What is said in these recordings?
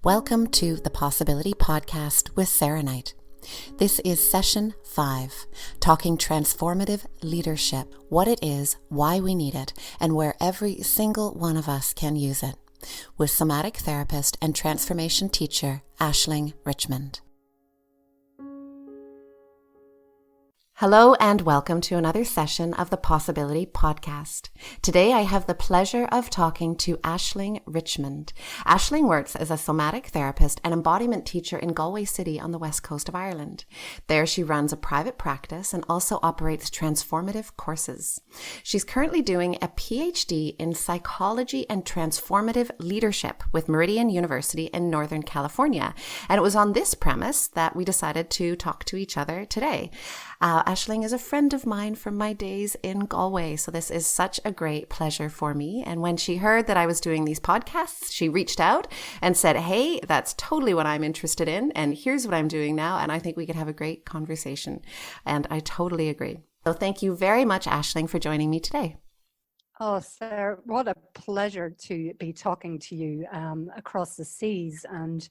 Welcome to the Possibility Podcast with Sarah Knight. This is session 5, talking transformative leadership, what it is, why we need it, and where every single one of us can use it, with Somatic Therapist and Transformation teacher, Richmond. Hello and welcome to another session of the Possibility Podcast. Today I have the pleasure of talking to Richmond. Aisling works as a somatic therapist and embodiment teacher in Galway City on the west coast of Ireland. There she runs a private practice and also operates transformative courses. She's currently doing a PhD in psychology and transformative leadership with Meridian University in Northern California. And it was on this premise that we decided to talk to each other today. Aisling is a friend of mine from my days in Galway, so this is such a great pleasure for me. And when she heard that I was doing these podcasts, she reached out and said, hey, that's totally what I'm interested in, and here's what I'm doing now, and I think we could have a great conversation. And I totally agree. So thank you very much, Aisling, for joining me today. Oh, Sarah, what a pleasure to be talking to you across the seas, and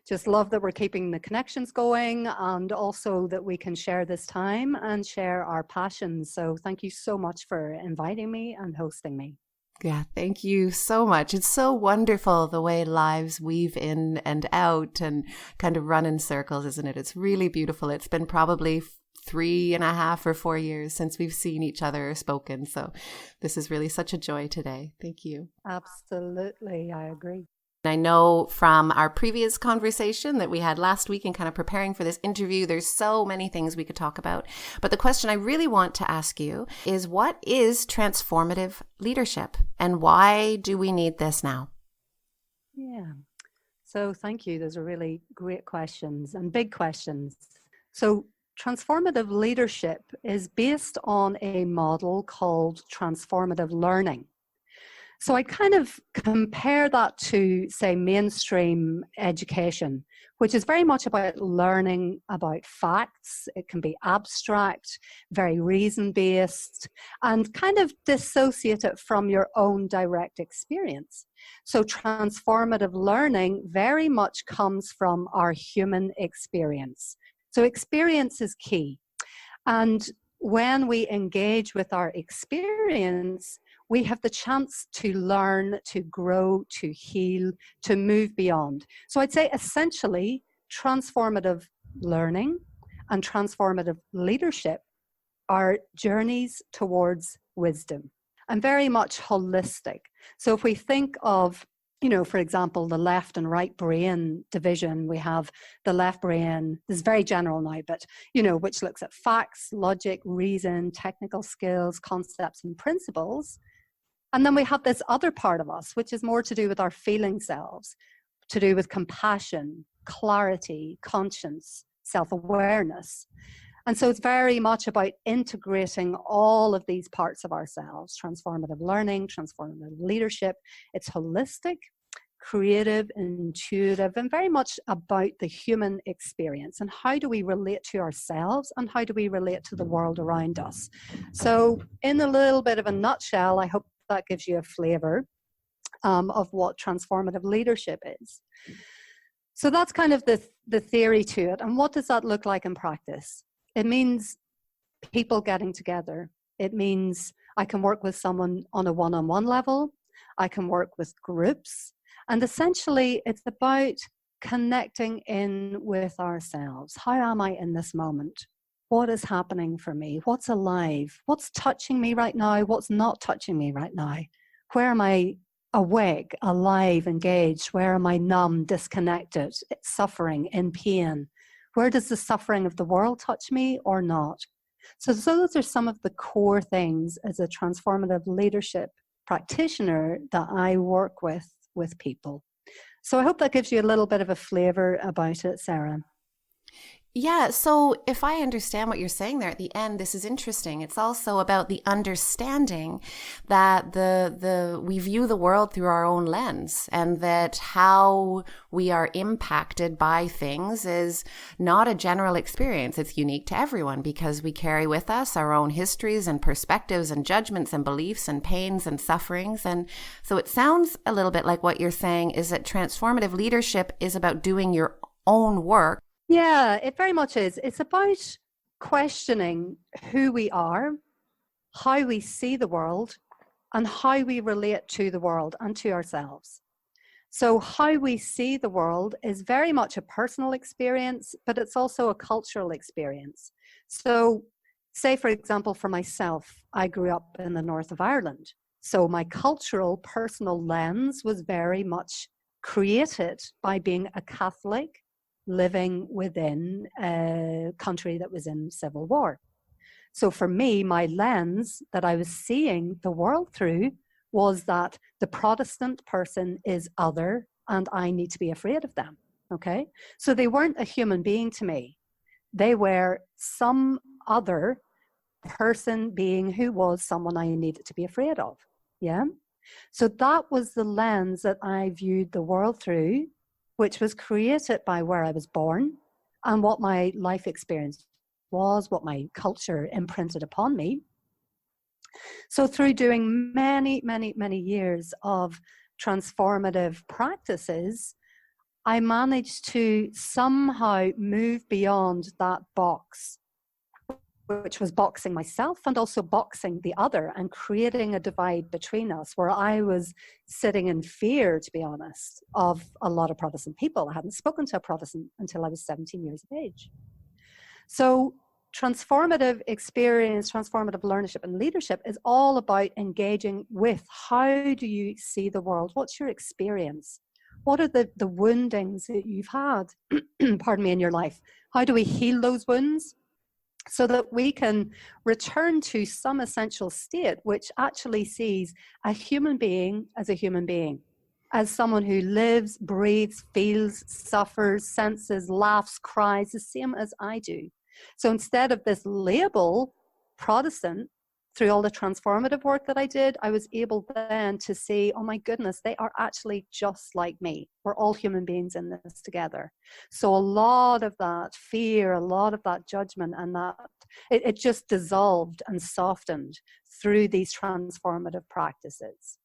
just love that we're keeping the connections going, and also that we can share this time and share our passions. So thank you so much for inviting me and hosting me. Yeah, thank you so much. It's so wonderful the way lives weave in and out and kind of run in circles, isn't it? It's really beautiful. It's been probably 3.5 or 4 years since we've seen each other or spoken. So this is really such a joy today. Thank you. Absolutely. I agree. I know from our previous conversation that we had last week and kind of preparing for this interview, there's so many things we could talk about. But the question I really want to ask you is, what is transformative leadership and why do we need this now? Yeah. So thank you. Those are really great questions and big questions. So transformative leadership is based on a model called transformative learning. So I kind of compare that to, say, mainstream education, which is very much about learning about facts. It can be abstract, very reason-based, and kind of dissociate it from your own direct experience. So transformative learning very much comes from our human experience. So experience is key. And when we engage with our experience, we have the chance to learn, to grow, to heal, to move beyond. So I'd say essentially transformative learning and transformative leadership are journeys towards wisdom and very much holistic. So if we think of, for example, the left and right brain division, we have the left brain, this is very general now, but, which looks at facts, logic, reason, technical skills, concepts, and principles. And then we have this other part of us, which is more to do with our feeling selves, to do with compassion, clarity, conscience, self-awareness. And so it's very much about integrating all of these parts of ourselves, transformative learning, transformative leadership. It's holistic, creative, intuitive, and very much about the human experience and how do we relate to ourselves and how do we relate to the world around us. So in a little bit of a nutshell, I hope that gives you a flavor of what transformative leadership is. So that's kind of the theory to it. And what does that look like in practice? It means people getting together. It means I can work with someone on a one-on-one level. I can work with groups. And essentially, it's about connecting in with ourselves. How am I in this moment? What is happening for me? What's alive? What's touching me right now? What's not touching me right now? Where am I awake, alive, engaged? Where am I numb, disconnected, suffering, in pain? Where does the suffering of the world touch me or not? So those are some of the core things as a transformative leadership practitioner that I work with people. So I hope that gives you a little bit of a flavor about it, Sarah. Yeah, so if I understand what you're saying there at the end, this is interesting. It's also about the understanding that the we view the world through our own lens, and that how we are impacted by things is not a general experience. It's unique to everyone because we carry with us our own histories and perspectives and judgments and beliefs and pains and sufferings. And so it sounds a little bit like what you're saying is that transformative leadership is about doing your own work. Yeah, it very much is. It's about questioning who we are, how we see the world, and how we relate to the world and to ourselves. So, how we see the world is very much a personal experience, but it's also a cultural experience. So, say, for example, for myself, I grew up in the north of Ireland. So, my cultural, personal lens was very much created by being a Catholic living within a country that was in civil war. So for me, my lens that I was seeing the world through was that the Protestant person is other and I need to be afraid of them. Okay. So they weren't a human being to me. They were some other person being who was someone I needed to be afraid of. Yeah. So that was the lens that I viewed the world through, which was created by where I was born and what my life experience was, what my culture imprinted upon me. So through doing many, many, many years of transformative practices, I managed to somehow move beyond that box, which was boxing myself and also boxing the other and creating a divide between us where I was sitting in fear, to be honest, of a lot of Protestant people. I hadn't spoken to a Protestant until I was 17 years of age. So transformative experience, transformative learnership and leadership is all about engaging with how do you see the world? What's your experience? What are the woundings that you've had, pardon me, in your life? How do we heal those wounds? So that we can return to some essential state which actually sees a human being, as someone who lives, breathes, feels, suffers, senses, laughs, cries, the same as I do. So instead of this label, Protestant, through all the transformative work that I did, I was able then to see, oh my goodness, they are actually just like me. We're all human beings in this together. So a lot of that fear, a lot of that judgment, and that it just dissolved and softened through these transformative practices.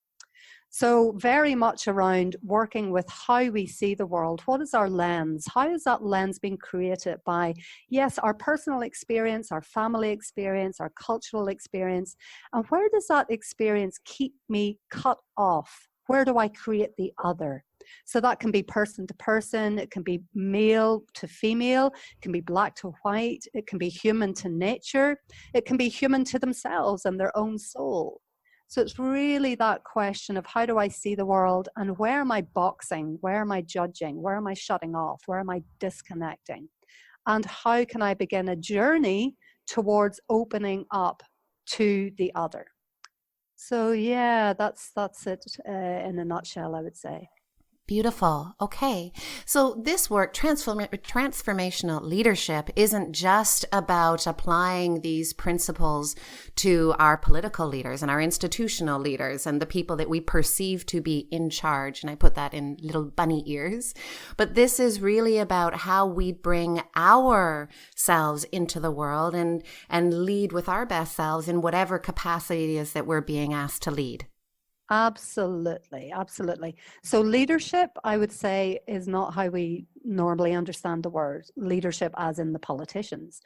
So very much around working with how we see the world. What is our lens? How is that lens being created by, yes, our personal experience, our family experience, our cultural experience, and where does that experience keep me cut off? Where do I create the other? So that can be person to person, it can be male to female, it can be black to white, it can be human to nature, it can be human to themselves and their own soul. So it's really that question of how do I see the world and where am I boxing? Where am I judging? Where am I shutting off? Where am I disconnecting? And how can I begin a journey towards opening up to the other? So yeah, that's it in a nutshell, I would say. Beautiful. Okay. So this work, transformational leadership, isn't just about applying these principles to our political leaders and our institutional leaders and the people that we perceive to be in charge. And I put that in little bunny ears. But this is really about how we bring ourselves into the world and lead with our best selves in whatever capacity it is that we're being asked to lead. Absolutely, absolutely. So leadership, I would say, is not how we normally understand the word leadership as in the politicians.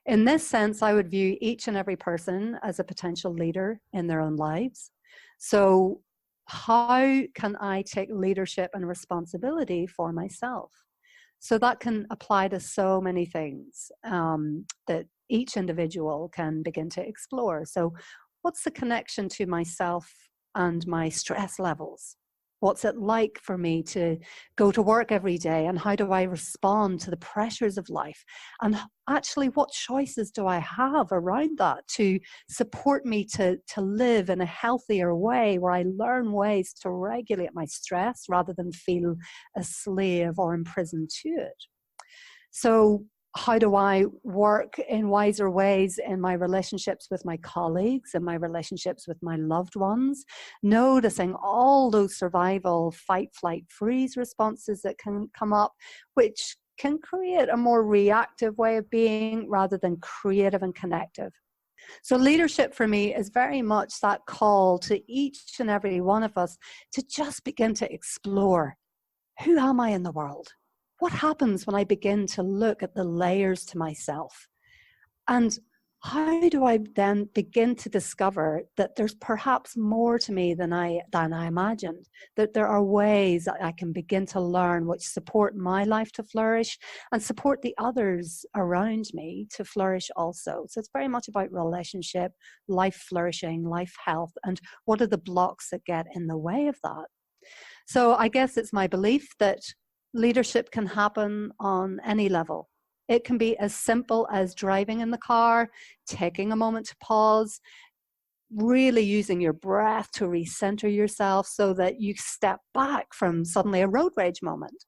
In this sense, I would view each and every person as a potential leader in their own lives. So how can I take leadership and responsibility for myself? So that can apply to so many things that each individual can begin to explore. So what's the connection to myself and my stress levels? What's it like for me to go to work every day, and how do I respond to the pressures of life? And actually, what choices do I have around that to support me to live in a healthier way where I learn ways to regulate my stress rather than feel a slave or imprisoned to it? So how do I work in wiser ways in my relationships with my colleagues and my relationships with my loved ones, noticing all those survival, fight, flight, freeze responses that can come up, which can create a more reactive way of being rather than creative and connective. So leadership for me is very much that call to each and every one of us to just begin to explore, who am I in the world? What happens when I begin to look at the layers to myself? And how do I then begin to discover that there's perhaps more to me than I imagined? That there are ways that I can begin to learn which support my life to flourish and support the others around me to flourish also. So it's very much about relationship, life flourishing, life health, and what are the blocks that get in the way of that? So I guess it's my belief that leadership can happen on any level. It can be as simple as driving in the car, taking a moment to pause, really using your breath to recenter yourself so that you step back from suddenly a road rage moment.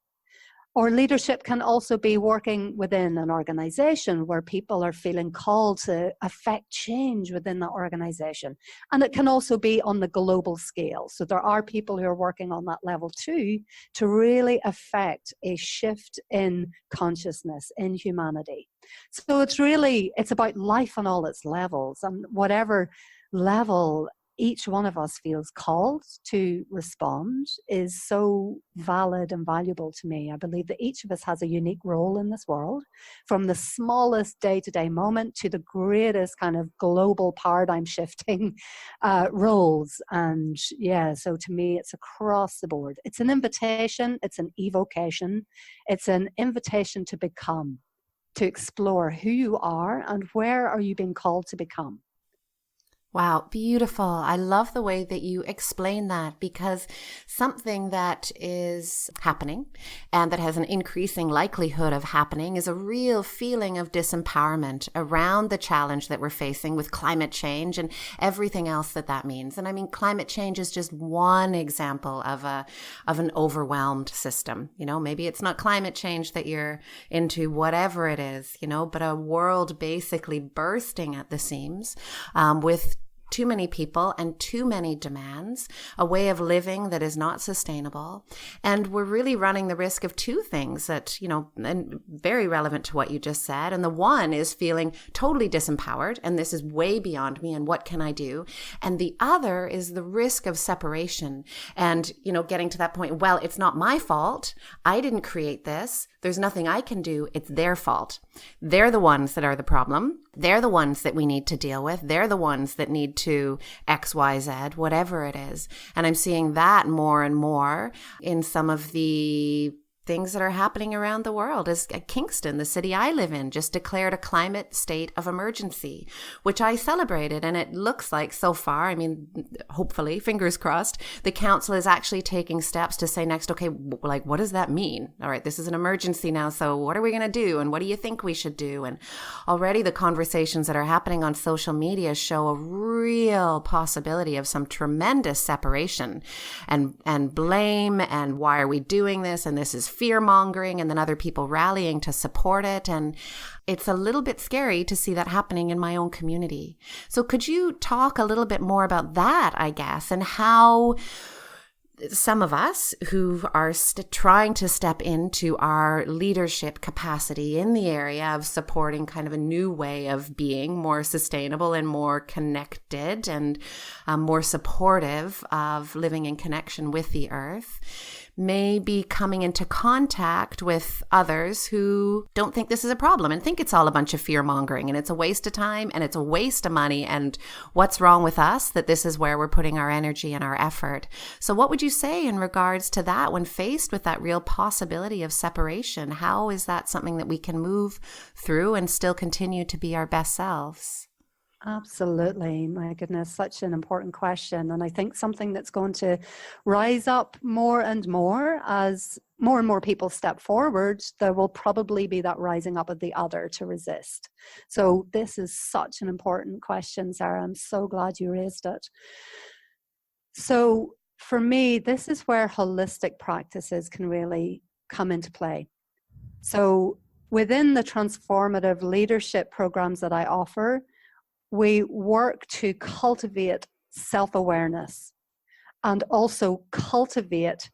Or leadership can also be working within an organization where people are feeling called to affect change within the organization. And it can also be on the global scale. So there are people who are working on that level too, to really affect a shift in consciousness, in humanity. So it's about life on all its levels, and whatever level each one of us feels called to respond is so valid and valuable to me. I believe that each of us has a unique role in this world, from the smallest day-to-day moment to the greatest kind of global paradigm shifting roles. And yeah, so to me, it's across the board. It's an invitation, it's an evocation, it's an invitation to become, to explore who you are and where are you being called to become. Wow, beautiful. I love the way that you explain that, because something that is happening and that has an increasing likelihood of happening is a real feeling of disempowerment around the challenge that we're facing with climate change and everything else that means. And I mean, climate change is just one example of an overwhelmed system. You know, maybe it's not climate change that you're into, whatever it is, you know, but a world basically bursting at the seams with too many people and too many demands, a way of living that is not sustainable. And we're really running the risk of two things that, you know, and very relevant to what you just said. And the one is feeling totally disempowered, and this is way beyond me, and what can I do? And the other is the risk of separation and, you know, getting to that point, well, it's not my fault. I didn't create this. There's nothing I can do. It's their fault. They're the ones that are the problem. They're the ones that we need to deal with. They're the ones that need to X, Y, Z, whatever it is. And I'm seeing that more and more in some of the things that are happening around the world. As Kingston, the city I live in, just declared a climate state of emergency, which I celebrated. And it looks like so far, I mean, hopefully, fingers crossed, the council is actually taking steps to say next, okay, like, what does that mean? All right, this is an emergency now. So what are we going to do? And what do you think we should do? And already the conversations that are happening on social media show a real possibility of some tremendous separation and blame. And why are we doing this? And this is fear mongering, and then other people rallying to support it. And it's a little bit scary to see that happening in my own community. So could you talk a little bit more about that, I guess, and how some of us who are trying to step into our leadership capacity in the area of supporting kind of a new way of being more sustainable and more connected and more supportive of living in connection with the earth, may be coming into contact with others who don't think this is a problem and think it's all a bunch of fear mongering and it's a waste of time and it's a waste of money and what's wrong with us, that this is where we're putting our energy and our effort. So what would you say in regards to that when faced with that real possibility of separation? How is that something that we can move through and still continue to be our best selves? Absolutely. My goodness, such an important question. And I think something that's going to rise up more and more as more and more people step forward, there will probably be that rising up of the other to resist. So this is such an important question, Sarah. I'm so glad you raised it. So for me, this is where holistic practices can really come into play. So within the transformative leadership programs that I offer, we work to cultivate self-awareness and also cultivate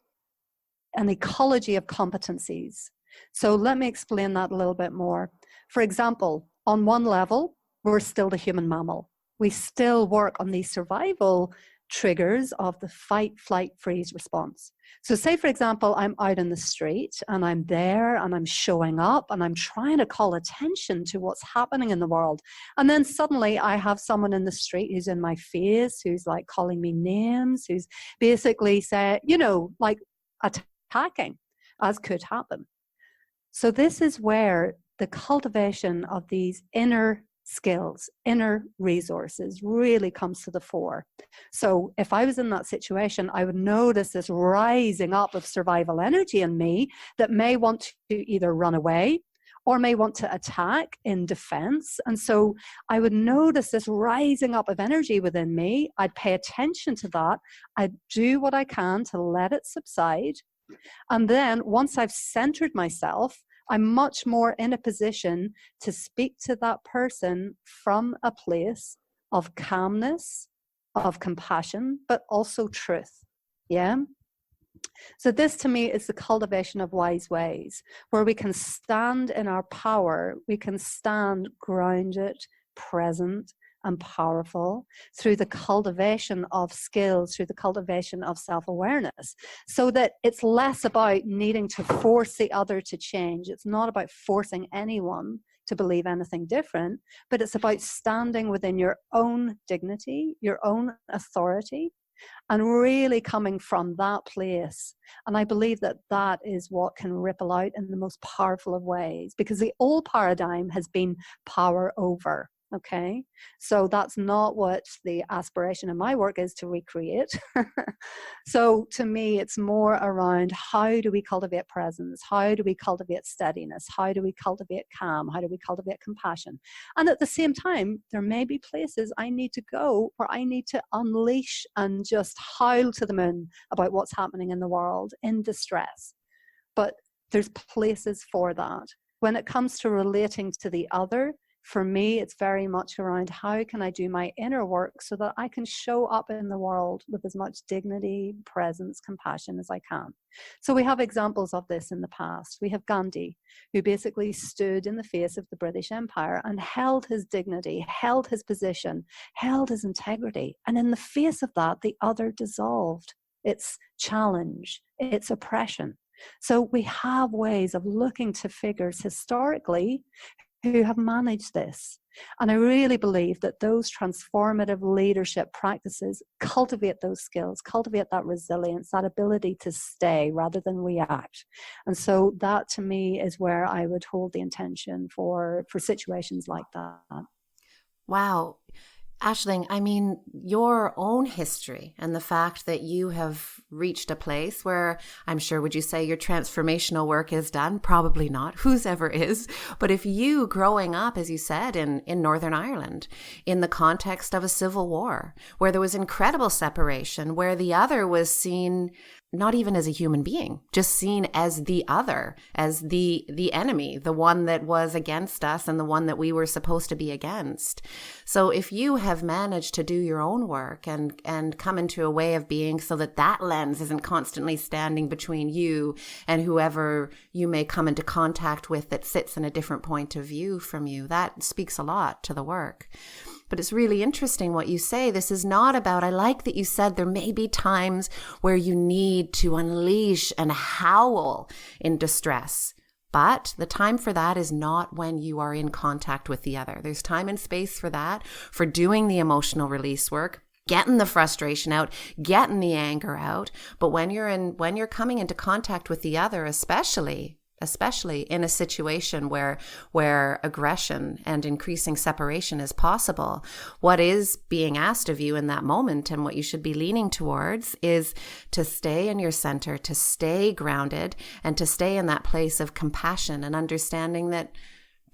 an ecology of competencies. So let me explain that a little bit more. For example, on one level, we're still the human mammal. We still work on these survival triggers of the fight, flight, freeze response. So say, for example, I'm out in the street and I'm there and I'm showing up and I'm trying to call attention to what's happening in the world. And then suddenly I have someone in the street who's in my face, who's like calling me names, who's basically say, like attacking, as could happen. So this is where the cultivation of these inner skills, inner resources really comes to the fore. So if I was in that situation, I would notice this rising up of survival energy in me that may want to either run away or may want to attack in defense. And so I would notice this rising up of energy within me. I'd pay attention to that. I'd do what I can to let it subside. And then once I've centered myself, I'm much more in a position to speak to that person from a place of calmness, of compassion, but also truth. Yeah? So this to me is the cultivation of wise ways, where we can stand in our power, we can stand grounded, present, and powerful through the cultivation of skills, through the cultivation of self-awareness, so that it's less about needing to force the other to change. It's not about forcing anyone to believe anything different, but it's about standing within your own dignity, your own authority, and really coming from that place. And I believe that that is what can ripple out in the most powerful of ways, because the old paradigm has been power over. Okay, so that's not what the aspiration in my work is to recreate. So to me, it's more around how do we cultivate presence? How do we cultivate steadiness? How do we cultivate calm? How do we cultivate compassion? And at the same time, there may be places I need to go where I need to unleash and just howl to the moon about what's happening in the world in distress. But there's places for that. When it comes to relating to the other, for me, it's very much around how can I do my inner work so that I can show up in the world with as much dignity, presence, compassion as I can. So we have examples of this in the past. We have Gandhi, who basically stood in the face of the British Empire and held his dignity, held his position, held his integrity. And in the face of that, the other dissolved its challenge, its oppression. So we have ways of looking to figures historically who have managed this. And I really believe that those transformative leadership practices cultivate those skills, cultivate that resilience, that ability to stay rather than react. And so that to me is where I would hold the intention for situations like that. Wow. Aisling, I mean, your own history and the fact that you have reached a place where I'm sure, would you say your transformational work is done? Probably not. Whose ever is. But if you growing up, as you said, in Northern Ireland, in the context of a civil war, where there was incredible separation, where the other was seen not even as a human being, just seen as the other, as the enemy, the one that was against us and the one that we were supposed to be against. So if you have managed to do your own work and come into a way of being so that that lens isn't constantly standing between you and whoever you may come into contact with that sits in a different point of view from you, that speaks a lot to the work. But it's really interesting what you say. This is not about, I like that you said there may be times where you need to unleash and howl in distress. But the time for that is not when you are in contact with the other. There's time and space for that, for doing the emotional release work, getting the frustration out, getting the anger out. But when you're coming into contact with the other, especially in a situation where aggression and increasing separation is possible, what is being asked of you in that moment and what you should be leaning towards is to stay in your center, to stay grounded, and to stay in that place of compassion and understanding that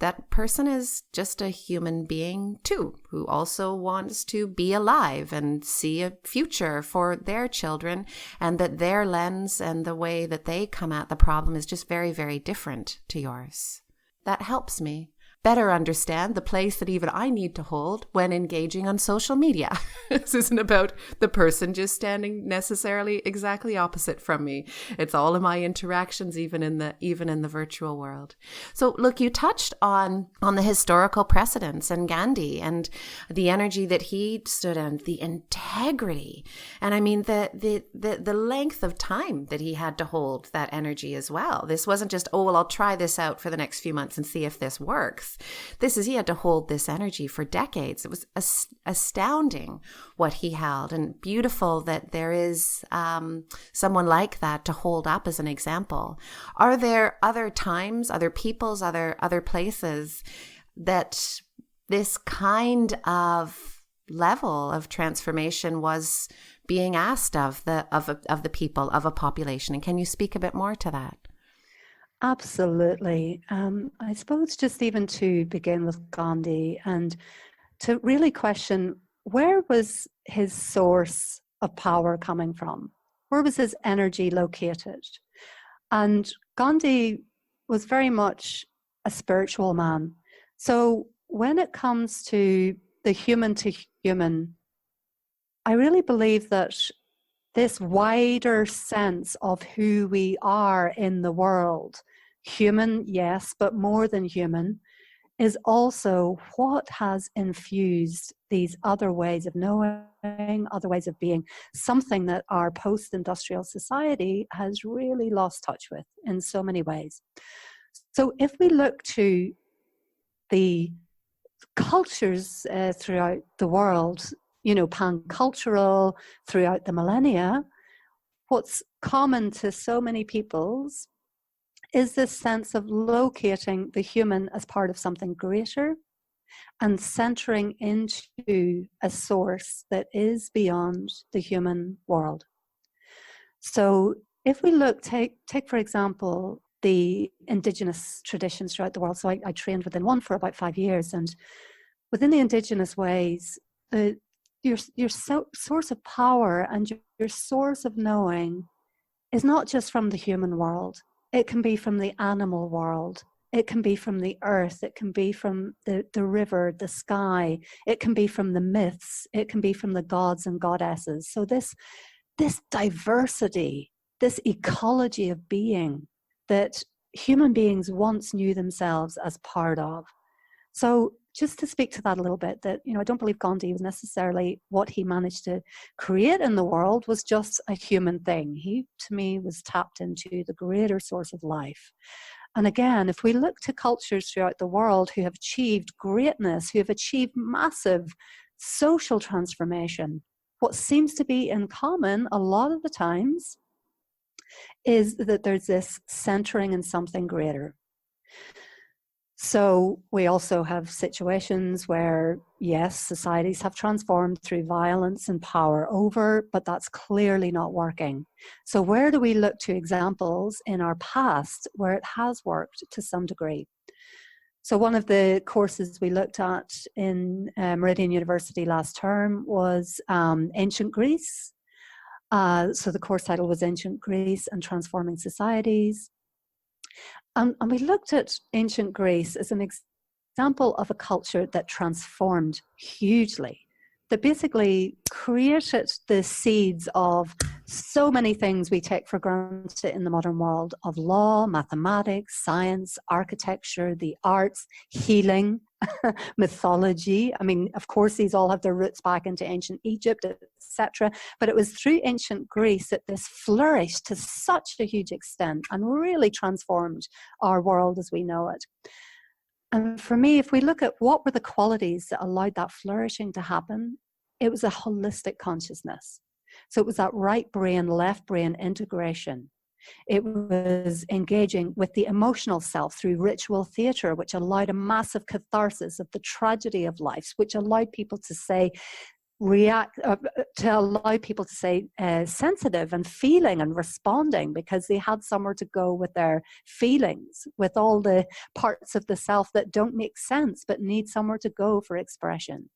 that person is just a human being too, who also wants to be alive and see a future for their children, and that their lens and the way that they come at the problem is just very, very different to yours. that helps me better understand the place that even I need to hold when engaging on social media. This isn't about the person just standing necessarily exactly opposite from me. It's all of my interactions, even in the virtual world. So look, you touched on the historical precedents and Gandhi and the energy that he stood in, the integrity. And I mean the length of time that he had to hold that energy as well. This wasn't just, oh, well, I'll try this out for the next few months and see if this works. He had to hold this energy for decades. It was astounding what he held, and beautiful that there is someone like that to hold up as an example. Are there other times, other peoples, other places that this kind of level of transformation was being asked of the people, of a population? And can you speak a bit more to that? Absolutely. I suppose just even to begin with Gandhi and to really question, where was his source of power coming from? Where was his energy located? And Gandhi was very much a spiritual man. So when it comes to the human to human, I really believe that this wider sense of who we are in the world, human, yes, but more than human, is also what has infused these other ways of knowing, other ways of being, something that our post-industrial society has really lost touch with in so many ways. So if we look to the cultures throughout the world, pan-cultural, throughout the millennia, what's common to so many peoples is this sense of locating the human as part of something greater and centering into a source that is beyond the human world. So if we take for example, the Indigenous traditions throughout the world. So I trained within one for about 5 years, and within the Indigenous ways, your source of power and your source of knowing is not just from the human world. It can be from the animal world. It can be from the earth. It can be from the river, the sky. It can be from the myths. It can be from the gods and goddesses. So this diversity, this ecology of being that human beings once knew themselves as part of. So just to speak to that a little bit, that, I don't believe Gandhi was necessarily what he managed to create in the world was just a human thing. He, to me, was tapped into the greater source of life. And again, if we look to cultures throughout the world who have achieved greatness, who have achieved massive social transformation, what seems to be in common a lot of the times is that there's this centering in something greater. So we also have situations where, yes, societies have transformed through violence and power over, but that's clearly not working. So where do we look to examples in our past where it has worked to some degree? So one of the courses we looked at in Meridian University last term was Ancient Greece. So the course title was Ancient Greece and Transforming Societies. And we looked at ancient Greece as an example of a culture that transformed hugely, that basically created the seeds of so many things we take for granted in the modern world of law, mathematics, science, architecture, the arts, healing, mythology. I mean, of course, these all have their roots back into ancient Egypt, etc. But it was through ancient Greece that this flourished to such a huge extent and really transformed our world as we know it. And for me, if we look at what were the qualities that allowed that flourishing to happen, it was a holistic consciousness. So it was that right brain, left brain integration. It was engaging with the emotional self through ritual theatre, which allowed a massive catharsis of the tragedy of life, which allowed people to say, sensitive and feeling and responding because they had somewhere to go with their feelings, with all the parts of the self that don't make sense but need somewhere to go for expression.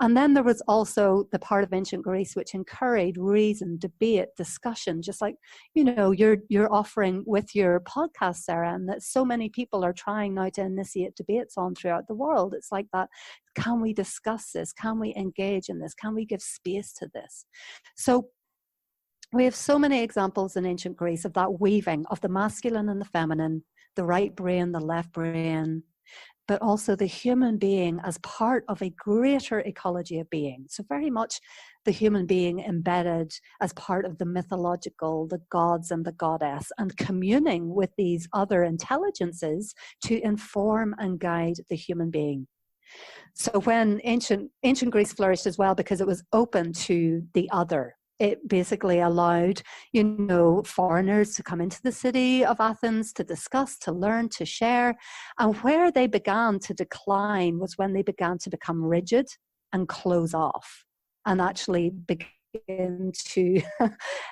And then there was also the part of ancient Greece which encouraged reason, debate, discussion, just like, you're offering with your podcast, Sarah, and that so many people are trying now to initiate debates on throughout the world. It's like that. Can we discuss this? Can we engage in this? Can we give space to this? So we have so many examples in ancient Greece of that weaving of the masculine and the feminine, the right brain, the left brain, but also the human being as part of a greater ecology of being. So very much the human being embedded as part of the mythological, the gods and the goddess, and communing with these other intelligences to inform and guide the human being. So when ancient Greece flourished as well, because it was open to the other, it basically allowed, foreigners to come into the city of Athens to discuss, to learn, to share. And where they began to decline was when they began to become rigid and close off and actually begin to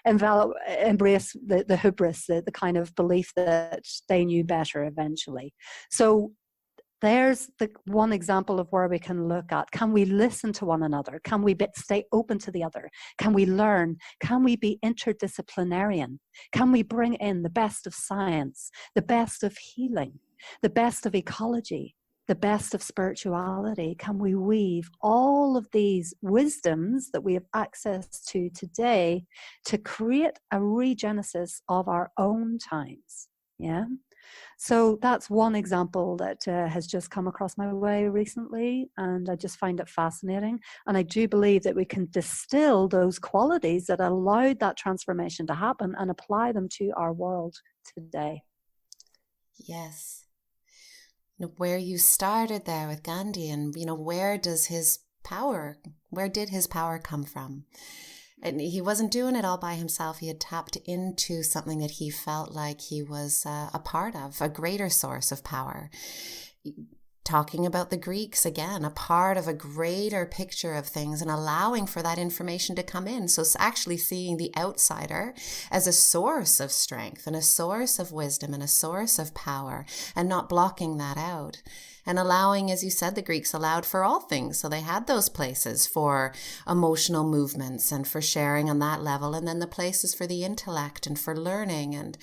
embrace the hubris, the kind of belief that they knew better eventually. So there's the one example of where we can look at, can we listen to one another? Can we stay open to the other? Can we learn? Can we be interdisciplinarian? Can we bring in the best of science, the best of healing, the best of ecology, the best of spirituality? Can we weave all of these wisdoms that we have access to today to create a regenesis of our own times? Yeah. So that's one example that has just come across my way recently, and I just find it fascinating. And I do believe that we can distill those qualities that allowed that transformation to happen and apply them to our world today. Yes. Where you started there with Gandhi, and where did his power come from? And he wasn't doing it all by himself. He had tapped into something that he felt like he was a part of, a greater source of power. Talking about the Greeks again, a part of a greater picture of things and allowing for that information to come in. So it's actually seeing the outsider as a source of strength and a source of wisdom and a source of power, and not blocking that out. And allowing, as you said, the Greeks allowed for all things. So they had those places for emotional movements and for sharing on that level. And then the places for the intellect and for learning. And,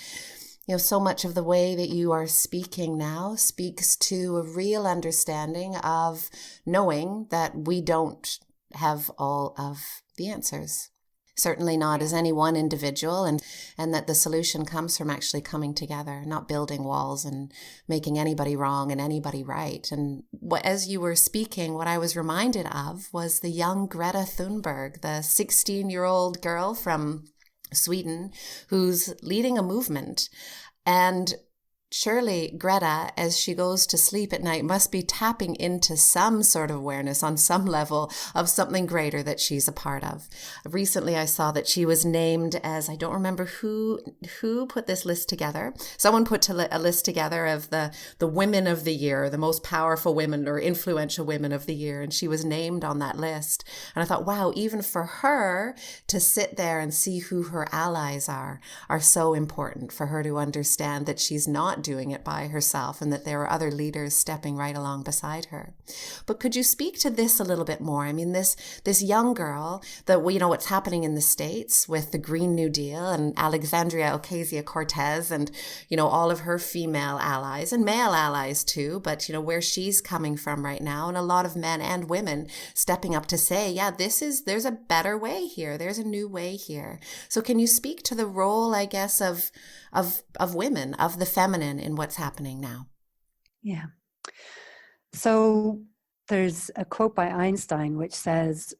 so much of the way that you are speaking now speaks to a real understanding of knowing that we don't have all of the answers. Certainly not as any one individual, and that the solution comes from actually coming together, not building walls and making anybody wrong and anybody right. And as you were speaking, what I was reminded of was the young Greta Thunberg, the 16-year-old girl from Sweden who's leading a movement. And surely Greta, as she goes to sleep at night, must be tapping into some sort of awareness on some level of something greater that she's a part of. Recently, I saw that she was named as, I don't remember who put this list together. Someone put a list together of the women of the year, the most powerful women or influential women of the year. And she was named on that list. And I thought, wow, even for her to sit there and see who her allies are so important for her to understand that she's not doing it by herself and that there are other leaders stepping right along beside her. But could you speak to this a little bit more? I mean, this young girl that what's happening in the States with the Green New Deal and Alexandria Ocasio-Cortez and, all of her female allies and male allies too, but, where she's coming from right now, and a lot of men and women stepping up to say, yeah, there's a better way here. There's a new way here. So can you speak to the role, I guess, of women, of the feminine in what's happening now? Yeah. So there's a quote by Einstein which says,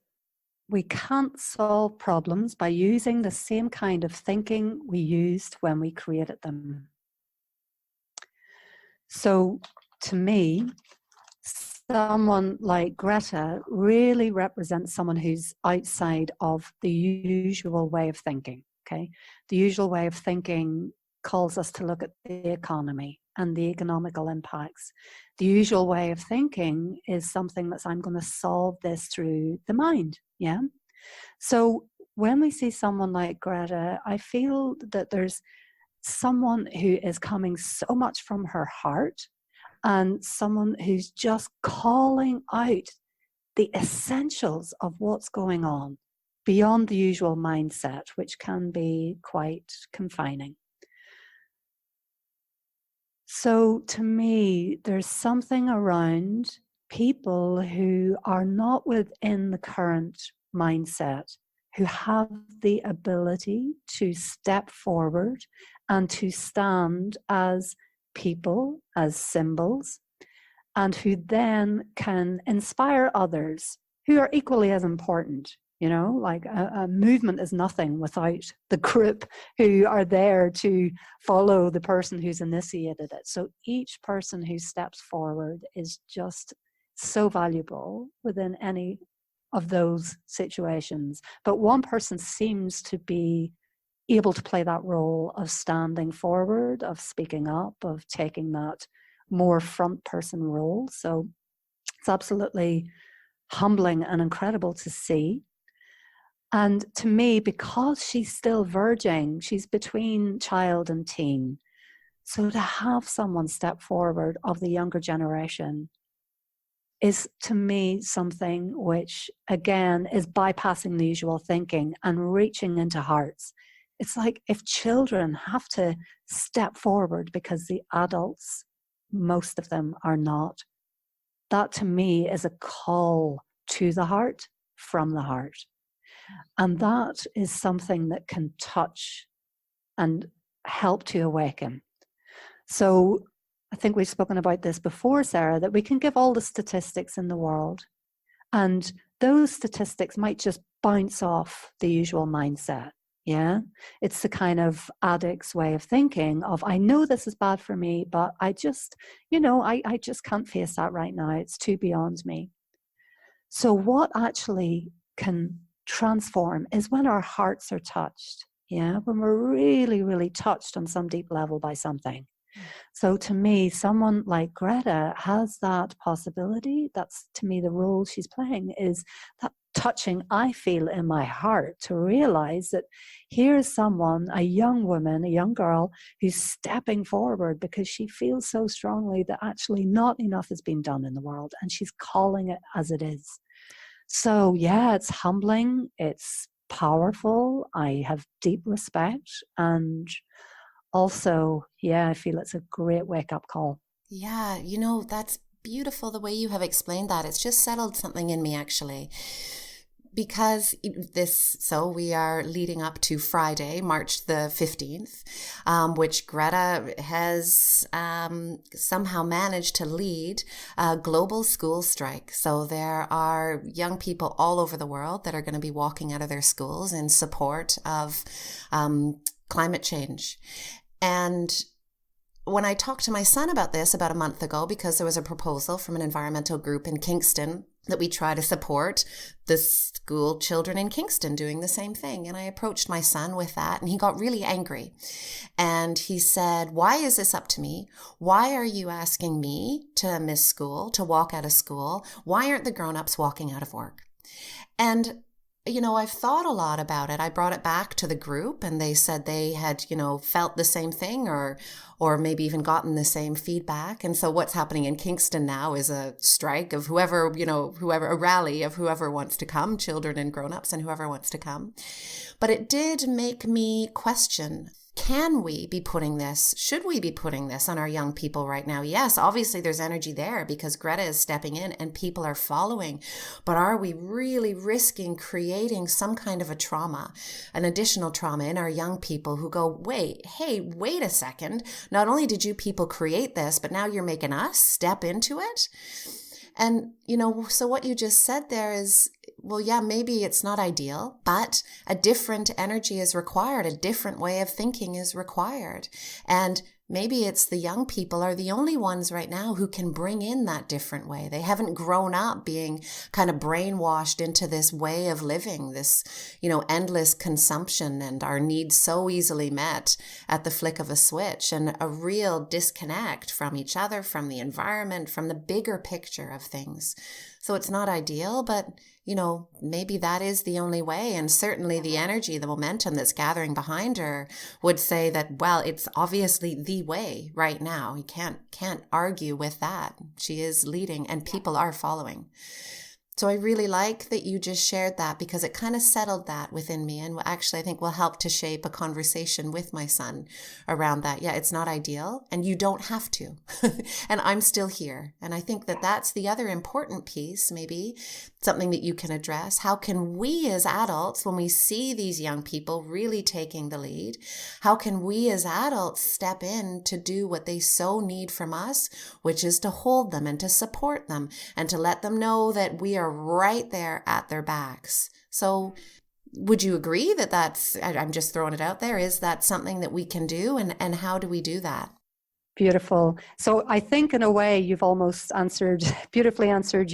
we can't solve problems by using the same kind of thinking we used when we created them. So to me, someone like Greta really represents someone who's outside of the usual way of thinking. Okay, the usual way of thinking calls us to look at the economy and the economical impacts. The usual way of thinking is something that's, I'm going to solve this through the mind. Yeah. So when we see someone like Greta, I feel that there's someone who is coming so much from her heart, and someone who's just calling out the essentials of what's going on beyond the usual mindset, which can be quite confining. So to me, there's something around people who are not within the current mindset, who have the ability to step forward and to stand as people, as symbols, and who then can inspire others who are equally as important. You know, like a movement is nothing without the group who are there to follow the person who's initiated it. So each person who steps forward is just so valuable within any of those situations. But one person seems to be able to play that role of standing forward, of speaking up, of taking that more front person role. So it's absolutely humbling and incredible to see. And to me, because she's still verging, she's between child and teen. So to have someone step forward of the younger generation is, to me, something which, again, is bypassing the usual thinking and reaching into hearts. It's like if children have to step forward because the adults, most of them, are not. That, to me, is a call to the heart from the heart. And that is something that can touch and help to awaken. So I think we've spoken about this before, Sarah, that we can give all the statistics in the world, and those statistics might just bounce off the usual mindset. Yeah, it's the kind of addict's way of thinking of, I know this is bad for me, but I just, I just can't face that right now. It's too beyond me. So what actually can transform is when our hearts are touched. Yeah, when we're really, really touched on some deep level by something. So to me, someone like Greta has that possibility. That's, to me, the role she's playing, is that touching I feel in my heart to realize that here's someone, a young woman, a young girl, who's stepping forward because she feels so strongly that actually not enough has been done in the world, and she's calling it as it is. So yeah, it's humbling, it's powerful. I have deep respect, and also, yeah, I feel it's a great wake-up call. Yeah, that's beautiful the way you have explained that. It's just settled something in me, actually. Because so we are leading up to Friday, March the 15th, which Greta has somehow managed to lead a global school strike. So there are young people all over the world that are going to be walking out of their schools in support of climate change. And when I talked to my son about this about a month ago, because there was a proposal from an environmental group in Kingston that we try to support the school children in Kingston doing the same thing. And I approached my son with that, and he got really angry. And he said, why is this up to me? Why are you asking me to miss school, to walk out of school? Why aren't the grown-ups walking out of work? And I've thought a lot about it. I brought it back to the group, and they said they had, felt the same thing or maybe even gotten the same feedback. And so what's happening in Kingston now is a strike of whoever, a rally of whoever wants to come, children and grown-ups and whoever wants to come. But it did make me question, should we be putting this on our young people right now? Yes, obviously there's energy there because Greta is stepping in and people are following. But are we really risking creating some kind of a trauma, an additional trauma in our young people who go, wait a second. Not only did you people create this, but now you're making us step into it. And, so what you just said there is, well, yeah, maybe it's not ideal, but a different energy is required. A different way of thinking is required. And maybe it's the young people are the only ones right now who can bring in that different way. They haven't grown up being kind of brainwashed into this way of living, this, endless consumption and our needs so easily met at the flick of a switch, and a real disconnect from each other, from the environment, from the bigger picture of things. So it's not ideal, but maybe that is the only way. And certainly the energy, the momentum that's gathering behind her would say that, well, it's obviously the way right now. You can't argue with that. She is leading and people are following. So I really like that you just shared that, because it kind of settled that within me, and actually I think will help to shape a conversation with my son around that. Yeah, it's not ideal and you don't have to. And I'm still here. And I think that that's the other important piece, maybe something that you can address. How can we as adults, when we see these young people really taking the lead, how can we as adults step in to do what they so need from us, which is to hold them and to support them and to let them know that we are right there at their backs. So would you agree that I'm just throwing it out there, is that something that we can do, and how do we do that? Beautiful. So I think in a way you've almost beautifully answered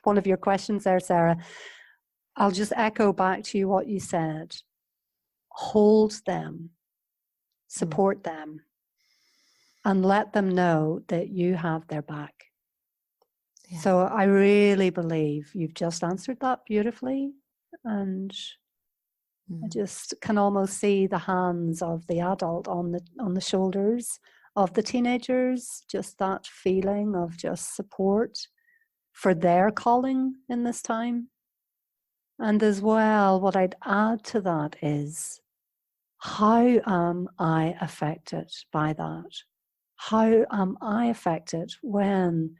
one of your questions there, Sarah. I'll just echo back to you what you said. Hold them, support them, and let them know that you have their back. Yeah. So I really believe you've just answered that beautifully. And I just can almost see the hands of the adult on the shoulders of the teenagers, just that feeling of just support for their calling in this time. And as well, what I'd add to that is, how am I affected by that? How am I affected when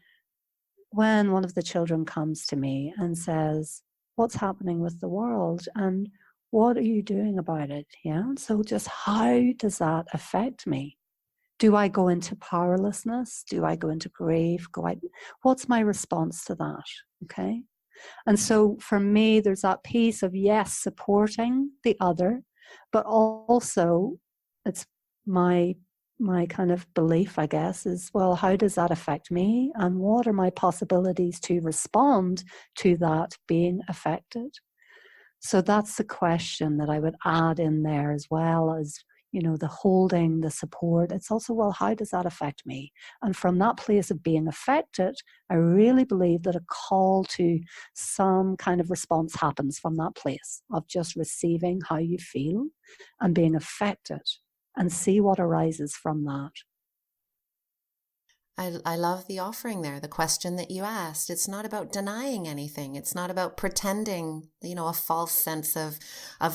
one of the children comes to me and says, what's happening with the world and what are you doing about it? Yeah. So just how does that affect me? Do I go into powerlessness? Do I go into grief? What's my response to that? Okay. And so for me, there's that piece of, yes, supporting the other, but also it's my kind of belief, I guess, is, well, how does that affect me? And what are my possibilities to respond to that being affected? So that's the question that I would add in there, as well as, the holding, the support. It's also, well, how does that affect me? And from that place of being affected, I really believe that a call to some kind of response happens from that place of just receiving how you feel and being affected, and see what arises from that. I love the offering there, the question that you asked. It's not about denying anything. It's not about pretending, a false sense of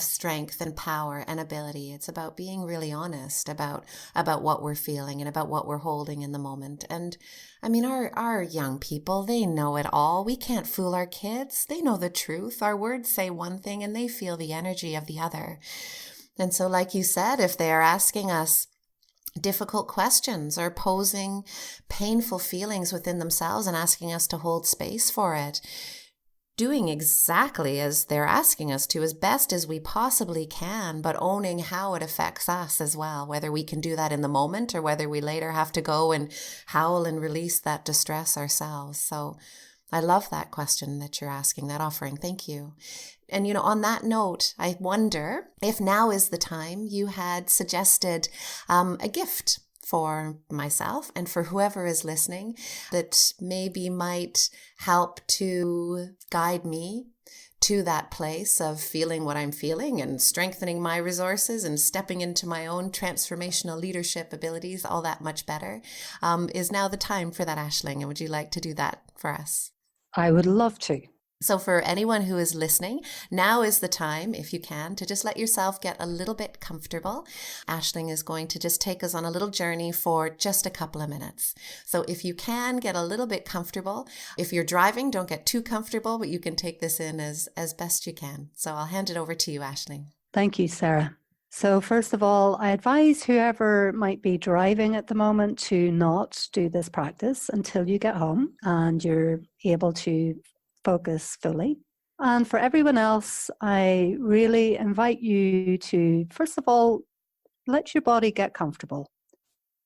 strength and power and ability. It's about being really honest about what we're feeling and about what we're holding in the moment. And I mean, our young people, they know it all. We can't fool our kids. They know the truth. Our words say one thing and they feel the energy of the other. And so, like you said, if they are asking us difficult questions or posing painful feelings within themselves and asking us to hold space for it, doing exactly as they're asking us to as best as we possibly can, but owning how it affects us as well, whether we can do that in the moment or whether we later have to go and howl and release that distress ourselves. So I love that question that you're asking, that offering. Thank you. And, on that note, I wonder if now is the time. You had suggested a gift for myself and for whoever is listening that maybe might help to guide me to that place of feeling what I'm feeling and strengthening my resources and stepping into my own transformational leadership abilities all that much better. Is now the time for that, Aisling? And would you like to do that for us? I would love to. So for anyone who is listening, now is the time, if you can, to just let yourself get a little bit comfortable. Aisling is going to just take us on a little journey for just a couple of minutes. So if you can get a little bit comfortable, if you're driving, don't get too comfortable, but you can take this in as best you can. So I'll hand it over to you, Aisling. Thank you, Sarah. So first of all, I advise whoever might be driving at the moment to not do this practice until you get home and you're able to focus fully. And for everyone else, I really invite you to, first of all, let your body get comfortable.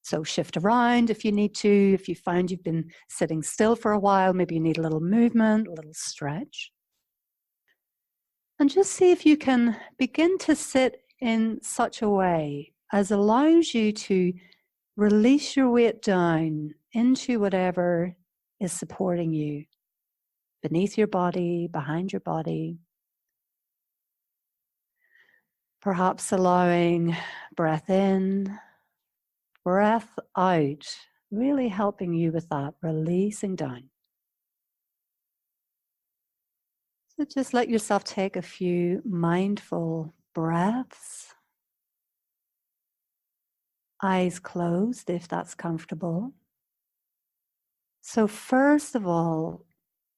So shift around if you need to. If you find you've been sitting still for a while, maybe you need a little movement, a little stretch. And just see if you can begin to sit in such a way as allows you to release your weight down into whatever is supporting you, beneath your body, behind your body. Perhaps allowing breath in, breath out, really helping you with that, releasing down. So just let yourself take a few mindful breaths. Eyes closed if that's comfortable. So first of all,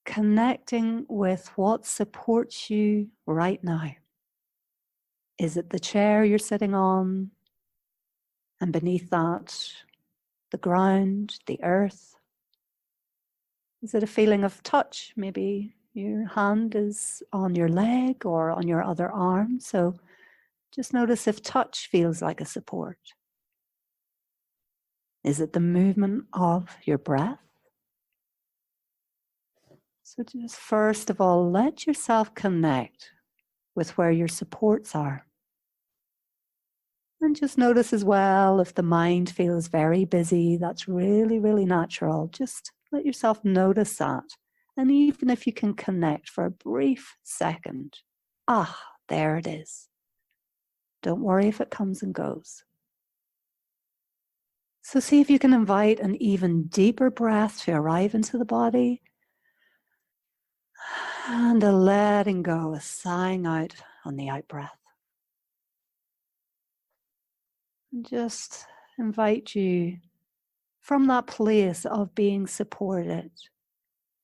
connecting with what supports you right now. Is it the chair you're sitting on? And beneath that, the ground, the earth? Is it a feeling of touch? Maybe your hand is on your leg or on your other arm. So just notice if touch feels like a support. Is it the movement of your breath? So just first of all, let yourself connect with where your supports are. And just notice as well if the mind feels very busy, that's really, really natural. Just let yourself notice that. And even if you can connect for a brief second, there it is. Don't worry if it comes and goes. So see if you can invite an even deeper breath to arrive into the body. And a letting go, a sighing out on the out breath. And just invite you from that place of being supported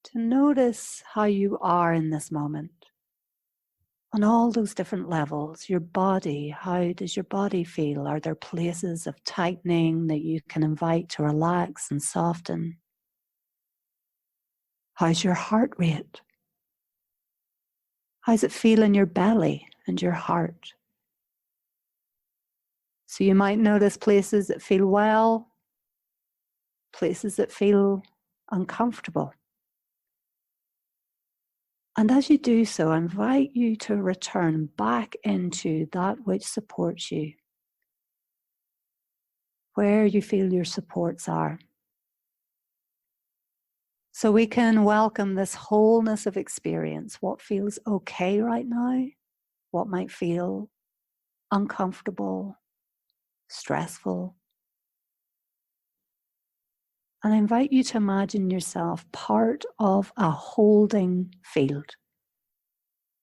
to notice how you are in this moment. On all those different levels, your body, how does your body feel? Are there places of tightening that you can invite to relax and soften? How's your heart rate? How's it feel in your belly and your heart? So you might notice places that feel well, places that feel uncomfortable. And as you do so, I invite you to return back into that which supports you, where you feel your supports are. So we can welcome this wholeness of experience, what feels okay right now, what might feel uncomfortable, stressful. And I invite you to imagine yourself part of a holding field,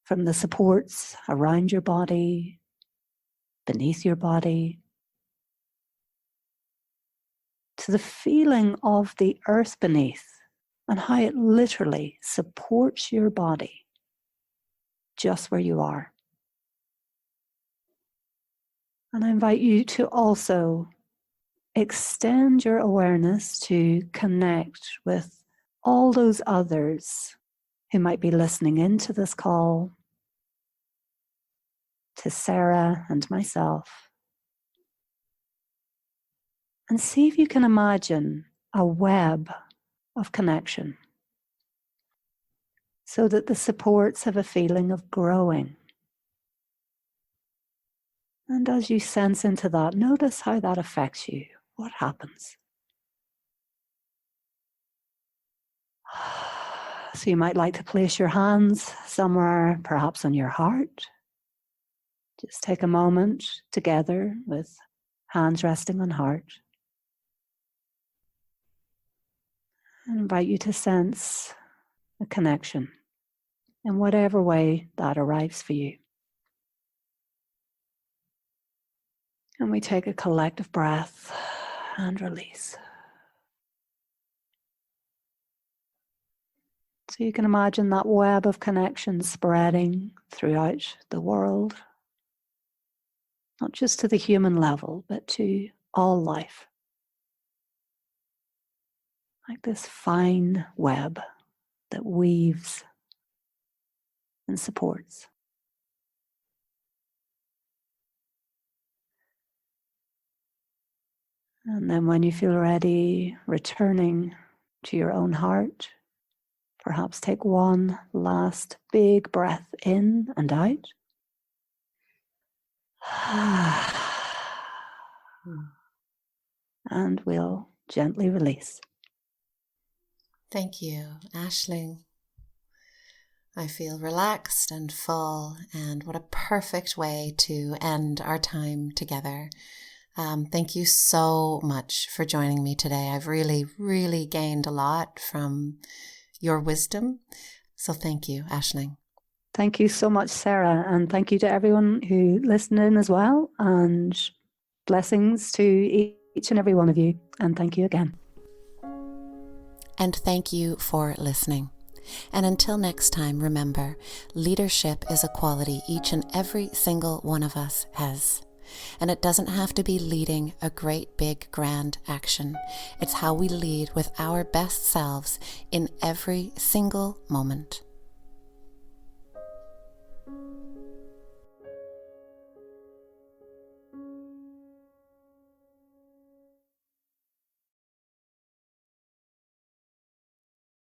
from the supports around your body, beneath your body, to the feeling of the earth beneath and how it literally supports your body just where you are. And I invite you to also extend your awareness to connect with all those others who might be listening into this call, to Sarah and myself, and see if you can imagine a web of connection so that the supports have a feeling of growing. And as you sense into that, notice how that affects you. What happens? So you might like to place your hands somewhere, perhaps on your heart. Just take a moment together with hands resting on heart. I invite you to sense a connection in whatever way that arrives for you. And we take a collective breath and release. So you can imagine that web of connection spreading throughout the world, not just to the human level, but to all life. Like this fine web that weaves and supports. And then when you feel ready, returning to your own heart, perhaps take one last big breath in and out. And we'll gently release. Thank you, Aisling. I feel relaxed and full, and what a perfect way to end our time together. Thank you so much for joining me today. I've really, really gained a lot from your wisdom. So thank you, Aisling. Thank you so much, Sarah. And thank you to everyone who listened in as well. And blessings to each and every one of you. And thank you again. And thank you for listening. And until next time, remember, leadership is a quality each and every single one of us has. And it doesn't have to be leading a great big grand action. It's how we lead with our best selves in every single moment.